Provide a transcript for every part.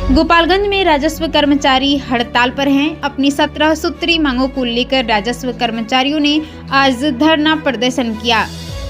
गोपालगंज में राजस्व कर्मचारी हड़ताल पर हैं। अपनी 17 सूत्री मांगों को लेकर राजस्व कर्मचारियों ने आज धरना प्रदर्शन किया।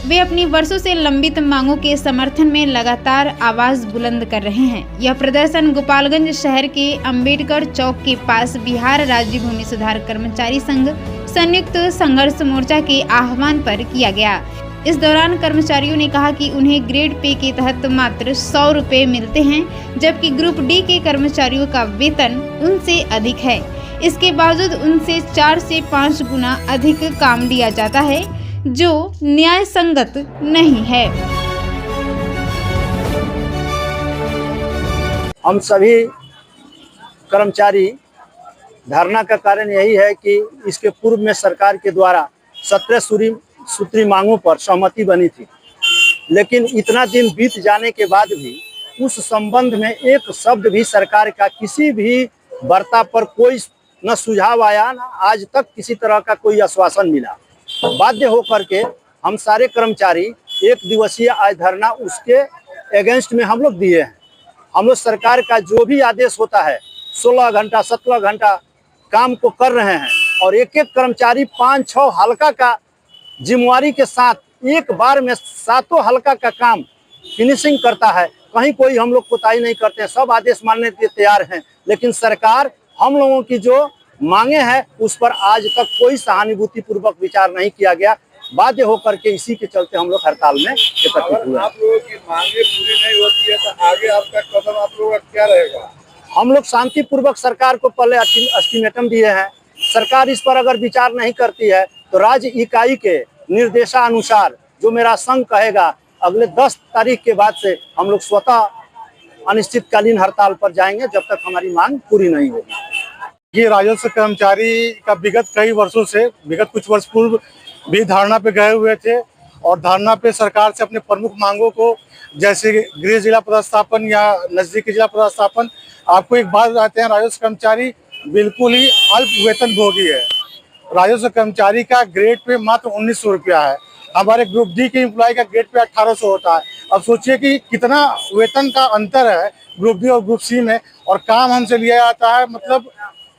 वे अपनी वर्षों से लंबित मांगों के समर्थन में लगातार आवाज बुलंद कर रहे हैं। यह प्रदर्शन गोपालगंज शहर के अंबेडकर चौक के पास बिहार राज्य भूमि सुधार कर्मचारी संघ संयुक्त संघर्ष मोर्चा के आह्वान पर किया गया। इस दौरान कर्मचारियों ने कहा कि उन्हें ग्रेड पे के तहत मात्र 100 रुपए मिलते हैं, जबकि ग्रुप डी के कर्मचारियों का वेतन उनसे अधिक है। इसके बावजूद उनसे 4 से 5 गुना अधिक काम दिया जाता है, जो न्याय संगत नहीं है। हम सभी कर्मचारी धरना का कारण यही है कि इसके पूर्व में सरकार के द्वारा 17 सूत्री मांगों पर सहमति बनी थी, लेकिन इतना दिन बीत जाने के बाद भी उस संबंध में एक शब्द भी सरकार का किसी भी वार्ता पर कोई न सुझाव आया, न आज तक किसी तरह का कोई आश्वासन मिला। बाध्य होकर के हम सारे कर्मचारी एक दिवसीय आज धरना उसके अगेंस्ट में हम लोग दिए हैं। हम लोग सरकार का जो भी आदेश होता है 16 घंटा 17 घंटा काम को कर रहे हैं और एक एक कर्मचारी 5-6 हल्का का जिम्मेवारी के साथ एक बार में 7 हल्का का काम फिनिशिंग करता है। कहीं कोई हम लोग कोताही नहीं करते हैं, सब आदेश मानने के तैयार हैं, लेकिन सरकार हम लोगों की जो मांगे हैं उस पर आज तक कोई सहानुभूति पूर्वक विचार नहीं किया गया। बाध्य होकर के इसी के चलते हम लोग हड़ताल में एकत्रित हुए। आप लोगों की मांगे पूरी नहीं होती है तो आगे आपका कदम आप लोगों का क्या रहेगा? हम लोग शांतिपूर्वक सरकार को पहले अल्टीमेटम दिए हैं। सरकार इस पर अगर विचार नहीं करती है तो राज्य इकाई के निर्देशानुसार जो मेरा संघ कहेगा, अगले 10 तारीख के बाद से हम लोग स्वतः अनिश्चितकालीन हड़ताल पर जाएंगे जब तक हमारी मांग पूरी नहीं होगी। ये राजस्व कर्मचारी का विगत कई वर्षों से, विगत कुछ वर्ष पूर्व भी धारणा पे गए हुए थे और धारणा पे सरकार से अपने प्रमुख मांगों को, जैसे गृह जिला पदस्थापन या नजदीकी जिला पदस्थापन। आपको एक बात बताते हैं, राजस्व कर्मचारी बिल्कुल ही अल्प वेतन भोगी है। राजस्व कर्मचारी का ग्रेड पे मात्र 1900 रुपया है। हमारे ग्रुप डी के एम्प्लॉय का ग्रेड पे 1800 होता है। अब सोचिए कि कितना वेतन का अंतर है ग्रुप डी और ग्रुप सी में, और काम हमसे लिया जाता है मतलब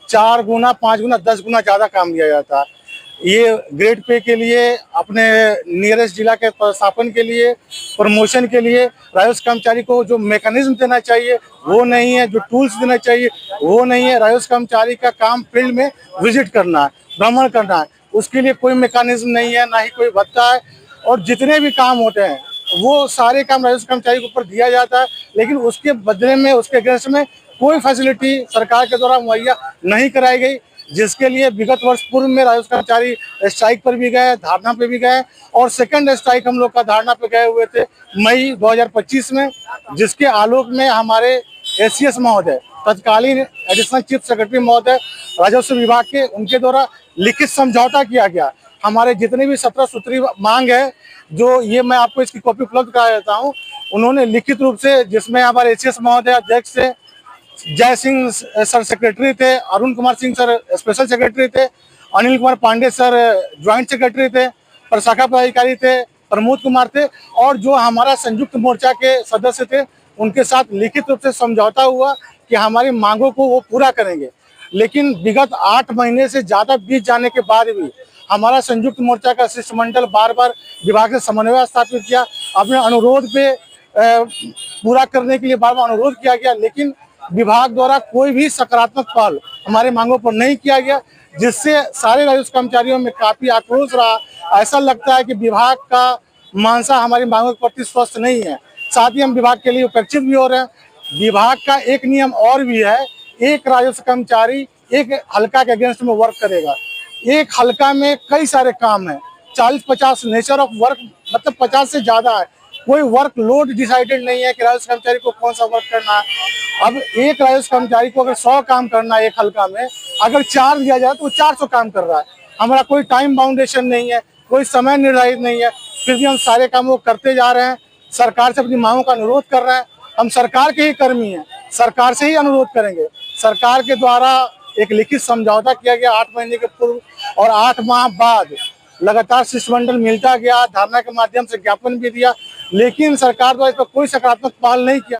4 गुना 5 गुना 10 गुना ज़्यादा काम लिया जाता है। ये ग्रेड पे के लिए, अपने नियरेस्ट जिला के स्थापन के लिए, प्रमोशन के लिए राजस्व कर्मचारी को जो मैकेनिज्म देना चाहिए वो नहीं है, जो टूल्स देना चाहिए वो नहीं है। राजस्व कर्मचारी का काम फील्ड में विजिट करना है, भ्रमण करना है, उसके लिए कोई मैकेनिज्म नहीं है, ना ही कोई भत्ता है। और जितने भी काम होते हैं वो सारे काम राजस्व कर्मचारी के ऊपर दिया जाता है, लेकिन उसके बदले में, उसके अगेंस्ट में कोई फैसिलिटी सरकार के द्वारा मुहैया नहीं कराई गई, जिसके लिए विगत वर्ष पूर्व में राजस्व कर्मचारी स्ट्राइक पर भी गए, धारणा पे भी गए, और सेकंड स्ट्राइक हम लोग का धारणा पे गए हुए थे मई 2025 में, जिसके आलोक में हमारे एसीएस महोदय, तत्कालीन एडिशनल चीफ सेक्रेटरी महोदय राजस्व विभाग के, उनके द्वारा लिखित समझौता किया गया। हमारे जितने भी 17 सूत्री मांग है, जो ये मैं आपको इसकी कॉपी उपलब्ध करा देता हूँ, उन्होंने लिखित रूप से, जिसमें हमारे एसीएस महोदय अध्यक्ष से जय सिंह सर सेक्रेटरी थे, Arun Kumar Singh sir special secretary थे, Anil Kumar Pandey sir joint secretary थे, प्रशाखा पदाधिकारी थे, प्रमोद कुमार थे, और जो हमारा संयुक्त मोर्चा के सदस्य थे, उनके साथ लिखित रूप से समझौता हुआ कि हमारी मांगों को वो पूरा करेंगे। लेकिन विगत 8 महीने से ज़्यादा बीत जाने के बाद भी हमारा संयुक्त मोर्चा का शिष्टमंडल बार बार विभाग से समन्वय स्थापित किया, अपने अनुरोध पे पूरा करने के लिए बार बार अनुरोध किया गया, लेकिन विभाग द्वारा कोई भी सकारात्मक पहल हमारे मांगों पर नहीं किया गया, जिससे सारे राजस्व कर्मचारियों में काफी आक्रोश रहा। ऐसा लगता है कि विभाग का मानसा हमारी मांगों के प्रति स्वस्थ नहीं है। साथ ही हम विभाग के लिए उपेक्षित भी हो रहे हैं। विभाग का एक नियम और भी है, एक राजस्व कर्मचारी एक हल्का के अगेंस्ट में वर्क करेगा। एक हल्का में कई सारे काम है, 40-50 नेचर ऑफ वर्क, मतलब 50 से ज्यादा है। कोई वर्क लोड डिसाइडेड नहीं है कि राजस्व कर्मचारी को कौन सा वर्क करना है। अब एक राजस्व कर्मचारी को अगर 100 काम करना है एक हल्का में, अगर 4 दिया जाए तो वो 400 काम कर रहा है। हमारा कोई टाइम बाउंडेशन नहीं है, कोई समय निर्धारित नहीं है, फिर भी हम सारे काम वो करते जा रहे हैं। सरकार से अपनी मांगों का अनुरोध कर रहे हैं। हम सरकार के ही कर्मी हैं, सरकार से ही अनुरोध करेंगे। सरकार के द्वारा एक लिखित समझौता किया गया 8 महीने के पूर्व, और 8 माह बाद लगातार शिष्टमंडल मिलता गया, धरना के माध्यम से ज्ञापन भी दिया, लेकिन सरकार द्वारा इस पर कोई सकारात्मक पहल नहीं किया।